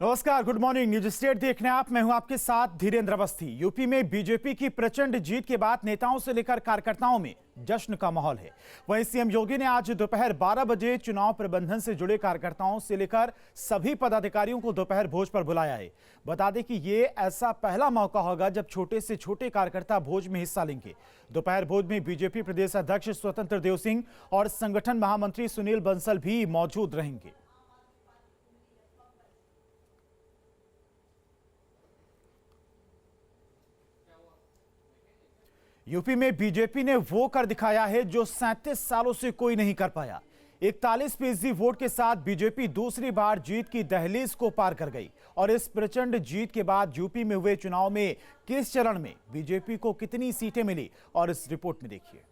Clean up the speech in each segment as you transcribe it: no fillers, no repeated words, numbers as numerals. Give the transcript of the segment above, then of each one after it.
नमस्कार, good morning. News state देखने आप, मैं हूं आपके साथ धीरेन्द्र अवस्थी। यूपी में बीजेपी की प्रचंड जीत के बाद नेताओं से लेकर कार्यकर्ताओं में जश्न का माहौल है। वहीं सीएम योगी ने आज दोपहर 12 बजे चुनाव प्रबंधन से जुड़े कार्यकर्ताओं से लेकर सभी पदाधिकारियों को दोपहर भोज पर बुलाया है। बता दें कि ये ऐसा पहला मौका होगा जब छोटे से छोटे कार्यकर्ता भोज में हिस्सा लेंगे। दोपहर भोज में बीजेपी प्रदेश अध्यक्ष स्वतंत्र देव सिंह और संगठन महामंत्री सुनील बंसल भी मौजूद रहेंगे। यूपी में बीजेपी ने वो कर दिखाया है जो 37 सालों से कोई नहीं कर पाया। 41% वोट के साथ बीजेपी दूसरी बार जीत की दहलीज को पार कर गई। और इस प्रचंड जीत के बाद यूपी में हुए चुनाव में किस चरण में बीजेपी को कितनी सीटें मिली, और इस रिपोर्ट में देखिए।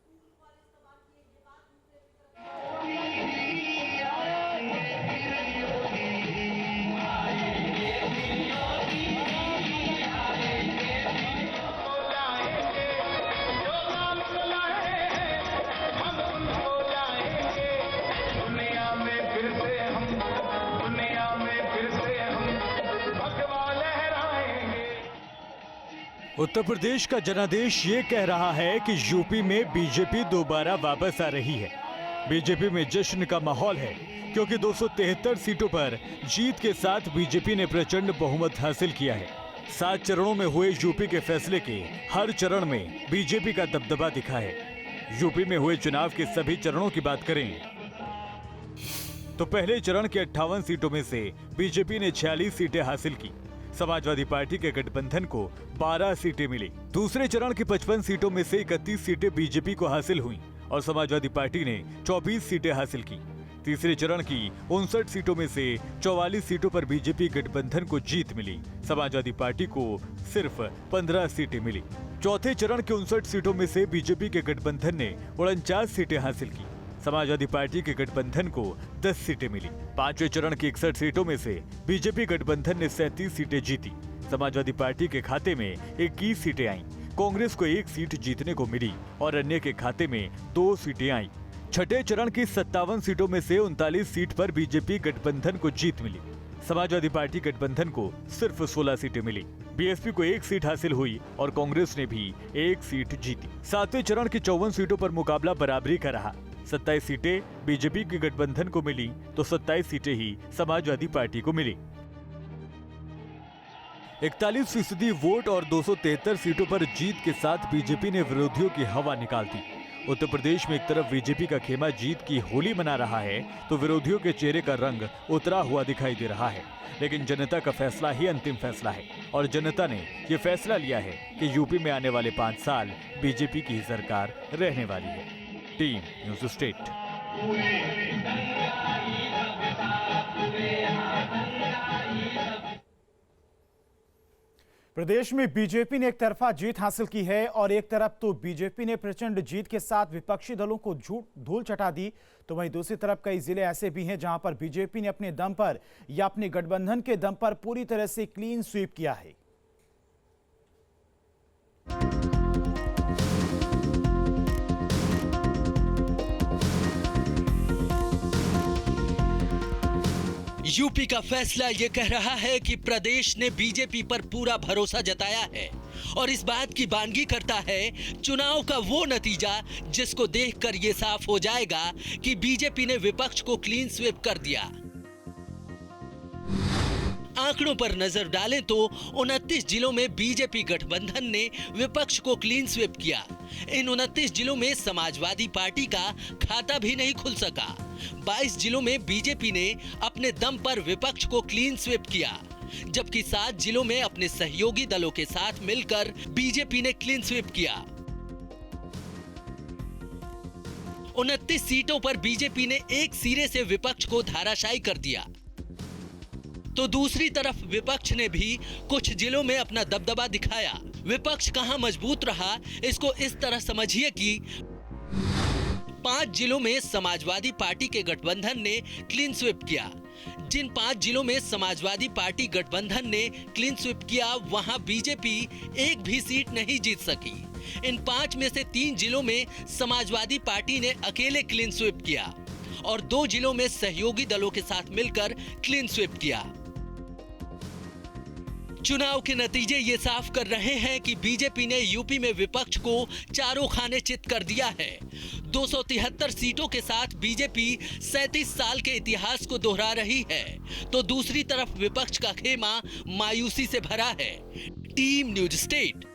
उत्तर प्रदेश का जनादेश ये कह रहा है कि यूपी में बीजेपी दोबारा वापस आ रही है। बीजेपी में जश्न का माहौल है क्योंकि 273 सीटों पर जीत के साथ बीजेपी ने प्रचंड बहुमत हासिल किया है। 7 चरणों में हुए यूपी के फैसले के हर चरण में बीजेपी का दबदबा दिखा है। यूपी में हुए चुनाव के सभी चरणों की बात करें तो पहले चरण के 58 सीटों में से बीजेपी ने 46 सीटें हासिल की। समाजवादी पार्टी के गठबंधन को 12 सीटें मिली। दूसरे चरण की 55 सीटों में से 31 सीटें बीजेपी को हासिल हुई और समाजवादी पार्टी ने 24 सीटें हासिल की। तीसरे चरण की 59 सीटों में से 44 सीटों पर बीजेपी गठबंधन को जीत मिली। समाजवादी पार्टी को सिर्फ 15 सीटें मिली। चौथे चरण की 59 सीटों में से बीजेपी के गठबंधन ने 49 सीटें हासिल की। समाजवादी पार्टी के गठबंधन को 10 सीटें मिली। पांचवें चरण की 61 सीटों में से बीजेपी गठबंधन ने 37 सीटें जीती। समाजवादी पार्टी के खाते में 21 सीटें आईं। कांग्रेस को 1 सीट जीतने को मिली और अन्य के खाते में 2 सीटें आईं। छठे चरण की 57 सीटों में से 39 सीट पर बीजेपी गठबंधन को जीत मिली। समाजवादी पार्टी गठबंधन को सिर्फ 16 सीटें मिली। बीएसपी को 1 सीट हासिल हुई और कांग्रेस ने भी 1 सीट जीती। सातवें चरण की 54 सीटों पर मुकाबला बराबरी का रहा। 27 सीटें बीजेपी के गठबंधन को मिली तो 27 सीटें ही समाजवादी पार्टी को मिली। 41% वोट और 273 सीटों पर जीत के साथ बीजेपी ने विरोधियों की हवा निकाल दी। उत्तर प्रदेश में एक तरफ बीजेपी का खेमा जीत की होली मना रहा है तो विरोधियों के चेहरे का रंग उतरा हुआ दिखाई दे रहा है। लेकिन जनता का फैसला ही अंतिम फैसला है और जनता ने ये फैसला लिया है कि यूपी में आने वाले 5 साल बीजेपी की सरकार रहने वाली है। Team news state. प्रदेश में बीजेपी ने एक तरफा जीत हासिल की है और एक तरफ तो बीजेपी ने प्रचंड जीत के साथ विपक्षी दलों को धूल चटा दी, तो वहीं दूसरी तरफ कई जिले ऐसे भी हैं जहां पर बीजेपी ने अपने दम पर या अपने गठबंधन के दम पर पूरी तरह से क्लीन स्वीप किया है। यूपी का फैसला ये कह रहा है कि प्रदेश ने बीजेपी पर पूरा भरोसा जताया है और इस बात की बानगी करता है चुनाव का वो नतीजा जिसको देखकर ये साफ हो जाएगा कि बीजेपी ने विपक्ष को क्लीन स्वीप कर दिया। आंकड़ों पर नजर डालें तो 29 जिलों में बीजेपी गठबंधन ने विपक्ष को क्लीन स्वीप किया। इन 29 जिलों में समाजवादी पार्टी का खाता भी नहीं खुल सका। 22 जिलों में बीजेपी ने अपने दम पर विपक्ष को क्लीन स्वीप किया, जबकि 7 जिलों में अपने सहयोगी दलों के साथ मिलकर बीजेपी ने क्लीन स्वीप किया। 29 सीटों पर बीजेपी ने एक सिरे से विपक्ष को धाराशायी कर दिया, तो दूसरी तरफ विपक्ष ने भी कुछ जिलों में अपना दबदबा दिखाया। विपक्ष कहां मजबूत रहा, इसको इस तरह समझिए कि 5 जिलों में समाजवादी पार्टी के गठबंधन ने क्लीन स्वीप किया, जिन 5 जिलों में समाजवादी पार्टी गठबंधन ने क्लीन स्वीप किया, वहां बीजेपी एक भी सीट नहीं जीत सकी। इन 5 में से 3 जिलों में समाजवादी पार्टी ने अकेले क्लीन स्वीप किया और 2 जिलों में सहयोगी दलों के साथ मिलकर क्लीन स्वीप किया। चुनाव के नतीजे ये साफ कर रहे हैं कि बीजेपी ने यूपी में विपक्ष को चारों खाने चित कर दिया है। 273 सीटों के साथ बीजेपी 37 साल के इतिहास को दोहरा रही है, तो दूसरी तरफ विपक्ष का खेमा मायूसी से भरा है। Team news state.